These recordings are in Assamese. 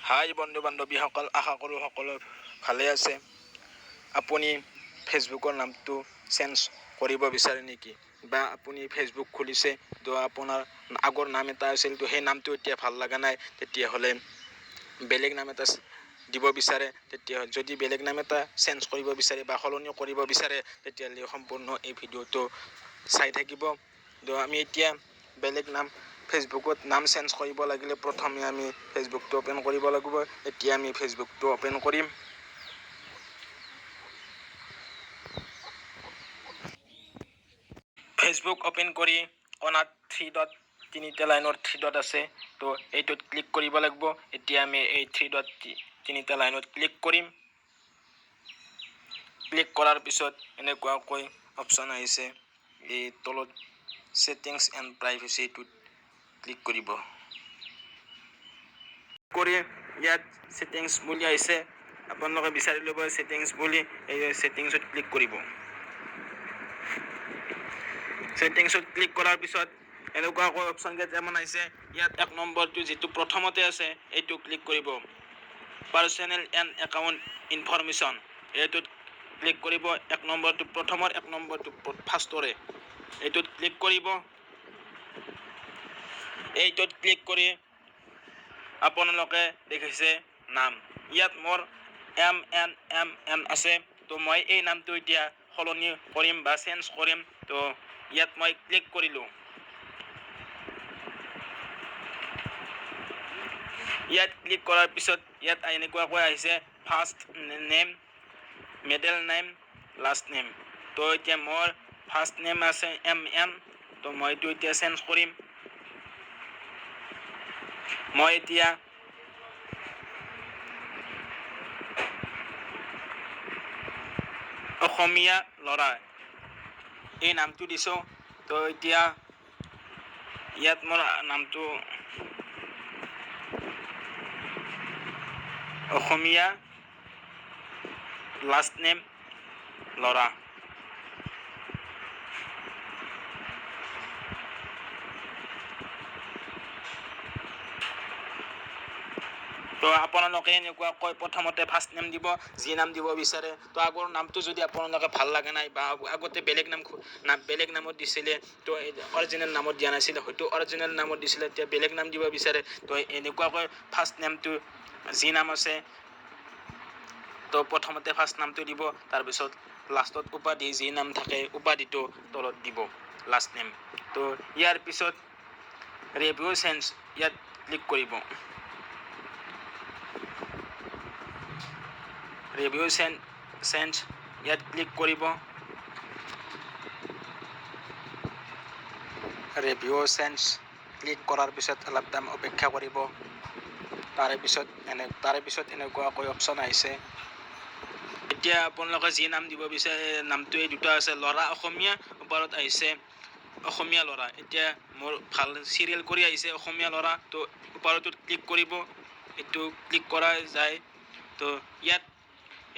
হাই বন্ধু বান্ধৱীসকল, আশা কৰোঁ সকলো ভালে আছে। আপুনি ফেচবুকৰ নামটো চেঞ্জ কৰিব বিচাৰে নেকি? বা আপুনি ফেচবুক খুলিছে তো আপোনাৰ আগৰ নাম এটা আছিল, তো সেই নামটো এতিয়া ভাল লগা নাই, তেতিয়াহ'লে বেলেগ নাম এটা দিব বিচাৰে। তেতিয়াহ'লে যদি বেলেগ নাম এটা চেঞ্জ কৰিব বিচাৰে বা সলনি কৰিব বিচাৰে, তেতিয়াহ'লে সম্পূৰ্ণ এই ভিডিঅ'টো চাই থাকিব। তো আমি এতিয়া বেলেগ নাম ফেচবুকত নাম চেঞ্জ কৰিব লাগিলে প্ৰথমে আমি ফেচবুকটো অ'পেন কৰিব লাগিব। এতিয়া আমি ফেচবুকটো অ'পেন কৰিম। ফেচবুক অ'পেন কৰি কোণাত তিনিটা লাইনৰ 3 ডট আছে, তো এইটোত ক্লিক কৰিব লাগিব। এতিয়া আমি এই 3 ডট তিনিটা লাইনত ক্লিক কৰিম। ক্লিক কৰাৰ পিছত এনেকুৱাকৈ অপশ্যন আহিছে, এই তলত ছেটিংছ এণ্ড প্ৰাইভেচিটোত ক্লিক কৰিব। কৰি ইয়াত ছেটিংছ বুলি আহিছে, আপোনালোকে বিচাৰি ল'ব ছেটিংছ বুলি। এই ছেটিংছত ক্লিক কৰিব। ছেটিংছত ক্লিক কৰাৰ পিছত এনেকুৱাকৈ অপশ্যন কেইটামান আহিছে। ইয়াত 1 নম্বৰটো যিটো প্ৰথমতে আছে এইটো ক্লিক কৰিব, পাৰ্চনেল এণ্ড একাউণ্ট ইনফৰমেশ্যন। এইটোত ক্লিক কৰিব। 1 নম্বৰটো প্ৰথমৰ, 1 নম্বৰটো ফাৰ্ষ্টৰে, এইটোত ক্লিক কৰিব। এইটোত ক্লিক কৰি আপোনালোকে দেখিছে নাম, ইয়াত মোৰ MN আছে। তো মই এই নামটো এতিয়া সলনি কৰিম বা চেঞ্জ কৰিম। তো ইয়াত মই ক্লিক কৰিলোঁ। ইয়াত ক্লিক কৰাৰ পিছত ইয়াত এনেকুৱাকৈ আহিছে first name, middle name, last name. তো এতিয়া মোৰ ফাৰ্ষ্ট নেম আছে MN, তো মই এইটো এতিয়া চেঞ্জ কৰিম। মই এতিয়া অসমীয়া ল'ৰা এই নামটো দিছোঁ। তো এতিয়া ইয়াত মোৰ নামটো অসমীয়া, লাষ্ট নেম ল'ৰা। তো আপোনালোকে এনেকুৱাকৈ প্ৰথমতে ফাৰ্ষ্ট নেম দিব, যি নাম দিব বিচাৰে। তো আগৰ নামটো যদি আপোনালোকে ভাল লগা নাই বা আগতে বেলেগ নামত দিছিলে, তো অৰিজিনেল নামত দিয়া নাছিলে, হয়তো অৰিজিনেল নামত দিছিলে, এতিয়া বেলেগ নাম দিব বিচাৰে। তো এনেকুৱাকৈ ফাৰ্ষ্ট নেমটো যি নাম আছে, তো প্ৰথমতে ফাৰ্ষ্ট নামটো দিব, তাৰপিছত লাষ্টত উপাধি যি নাম থাকে উপাধিটো তলত দিব, লাষ্ট নেম। তো ইয়াৰ পিছত ৰিভিউ চেঞ্জ, ইয়াত ক্লিক কৰিব। ৰিভিউ চেঞ্জ ইয়াত ক্লিক কৰিব। ৰিভিউ চেঞ্জ ক্লিক কৰাৰ পিছত অলপ টাইম অপেক্ষা কৰিব। তাৰে পিছত এনেকুৱাকৈ অপশ্যন আহিছে। এতিয়া আপোনালোকে যি নাম দিব বিচাৰে, নামটো এই দুটা আছে, ল'ৰা অসমীয়া, ওপৰত আহিছে অসমীয়া ল'ৰা। এতিয়া মোৰ ভাল চিৰিয়েল কৰি আহিছে অসমীয়া ল'ৰা, তো ওপৰটোত ক্লিক কৰিব। এইটো ক্লিক কৰা যায়। তো ইয়াত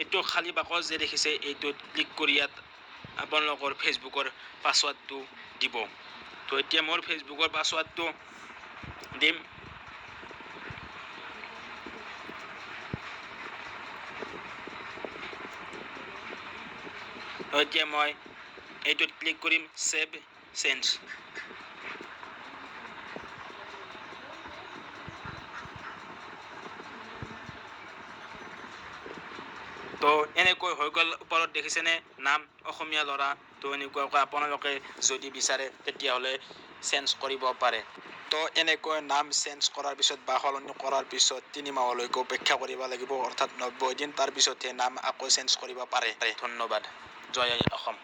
এইটো খালী বাকচ যে দেখিছে, এইটোত ক্লিক কৰি ইয়াত আপোনালোকৰ ফেচবুকৰ পাছৱাৰ্ডটো দিব। তো এতিয়া মোৰ ফেচবুকৰ পাছৱাৰ্ডটো দিম। তো এতিয়া মই এইটোত ক্লিক কৰিম, ছেভ চেঞ্জ। তো এনেকৈ হৈ গ'ল। ওপৰত দেখিছেনে নাম অসমীয়া ল'ৰা। তো এনেকুৱাকৈ আপোনালোকে যদি বিচাৰে তেতিয়াহ'লে চেঞ্জ কৰিব পাৰে। তো এনেকৈ নাম চেঞ্জ কৰাৰ পিছত বা সলনি কৰাৰ পিছত 3 মাহলৈকে অপেক্ষা কৰিব লাগিব, অৰ্থাৎ 90 দিন। তাৰপিছতহে নাম আকৌ চেঞ্জ কৰিব পাৰে। ধন্যবাদ। জয় অসম।